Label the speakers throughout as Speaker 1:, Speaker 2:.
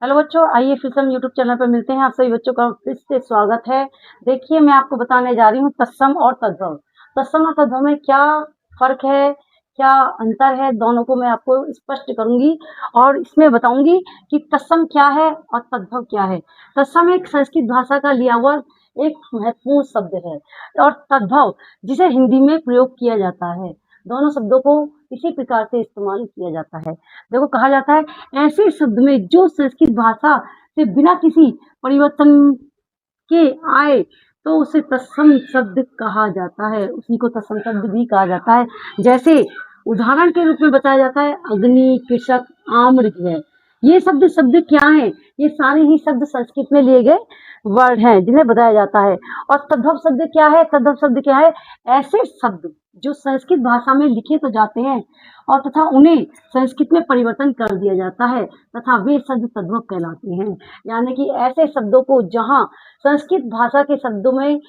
Speaker 1: Hello बच्चों, आइए फिर से हम यूट्यूब चैनल पर मिलते हैं। आप सभी बच्चों का फिर से स्वागत है। देखिए, मैं आपको बताने जा रही हूँ तत्सम और तद्भव। तत्सम और तद्भव में क्या फर्क है, क्या अंतर है, दोनों को मैं आपको स्पष्ट करूंगी और इसमें बताऊंगी कि तत्सम क्या है और तद्भव क्या है। तत्सम एक संस्कृत भाषा का लिया हुआ एक महत्वपूर्ण शब्द है और तद्भव जिसे हिंदी में प्रयोग किया जाता है। दोनों शब्दों को इसी प्रकार से इस्तेमाल किया जाता है। देखो, कहा जाता है ऐसे शब्द में जो संस्कृत भाषा से बिना किसी परिवर्तन के आए तो उसे तत्सम शब्द कहा जाता है, उसी को तत्सम शब्द भी कहा जाता है। जैसे उदाहरण के रूप में बताया जाता है अग्नि, कृषक, आम्र है। ये शब्द शब्द क्या है? ये सारे ही शब्द संस्कृत में लिए गए वर्ड हैं जिन्हें बताया जाता है। और तद्भव शब्द क्या है? तद्भव शब्द क्या है? ऐसे शब्द जो संस्कृत भाषा में लिखे तो जाते हैं और तथा उन्हें संस्कृत में परिवर्तन कर दिया जाता है तथा वे शब्द तद्भव कहलाते हैं। यानी कि ऐसे शब्दों को जहाँ संस्कृत भाषा के शब्दों में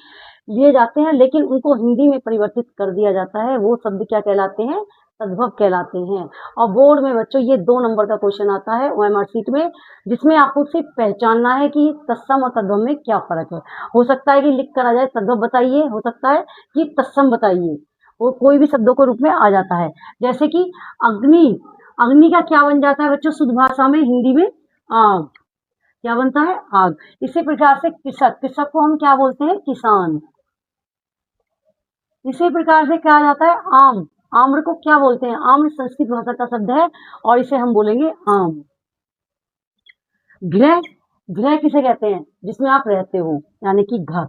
Speaker 1: लिए जाते हैं लेकिन उनको हिंदी में परिवर्तित कर दिया जाता है, वो शब्द क्या कहलाते हैं? तद्भव कहलाते हैं। और बोर्ड में बच्चों ये 2 नंबर का क्वेश्चन आता है ओएमआर शीट में, जिसमें आपको सिर्फ पहचानना है कि तत्सम और तद्भव में क्या फर्क है। हो सकता है कि लिख कर आ जाए तद्भव बताइए, हो सकता है कि तत्सम बताइए, वो कोई भी शब्दों के रूप में आ जाता है। जैसे कि अग्नि, अग्नि का क्या बन जाता है बच्चों शुद्ध भाषा में? हिंदी में आग। क्या बनता है? आग। इसी प्रकार से कृषक, कृषक को हम क्या बोलते हैं? किसान। इसी प्रकार से कहा जाता है आम, आम्र को क्या बोलते हैं? आम्र संस्कृत भाषा का शब्द है और इसे हम बोलेंगे आम। गृह, गृह किसे कहते हैं? जिसमें आप रहते हो, यानी कि घर।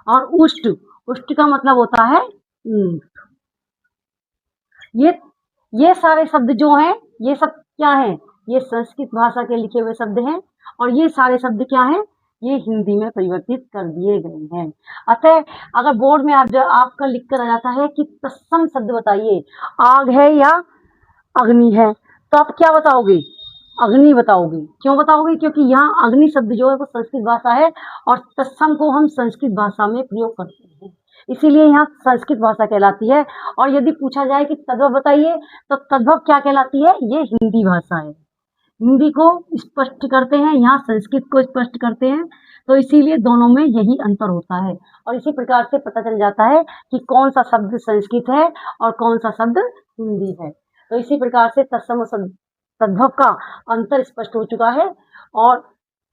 Speaker 1: और उष्ट, उष्ट का मतलब होता है ऊंट। ये सारे शब्द जो हैं, ये सब क्या हैं? ये संस्कृत भाषा के लिखे हुए शब्द हैं और ये सारे शब्द क्या हैं? ये हिंदी में परिवर्तित कर दिए गए हैं। अतः अगर बोर्ड में आपका लिख कर आ जाता है कि तत्सम शब्द बताइए, आग है या अग्नि है, तो आप क्या बताओगे? अग्नि बताओगे। क्यों बताओगे? क्योंकि यहाँ अग्नि शब्द जो है वो संस्कृत भाषा है और तत्सम को हम संस्कृत भाषा में प्रयोग करते हैं, इसीलिए यहाँ संस्कृत भाषा कहलाती है। और यदि पूछा जाए कि तद्भव बताइए, तो तद्भव क्या कहलाती है? ये हिंदी भाषा है, हिंदी को स्पष्ट करते हैं, यहाँ संस्कृत को स्पष्ट करते हैं, तो इसीलिए दोनों में यही अंतर होता है। और इसी प्रकार से पता चल जाता है कि कौन सा शब्द संस्कृत है और कौन सा शब्द हिंदी है। तो इसी प्रकार से तत्सम और तद्भव का अंतर स्पष्ट हो चुका है। और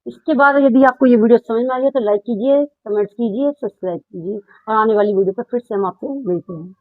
Speaker 1: इसके बाद यदि आपको ये वीडियो समझ में आई है तो लाइक कीजिए, कमेंट्स कीजिए, सब्सक्राइब कीजिए और आने वाली वीडियो पर फिर से हम आपसे मिलते हैं।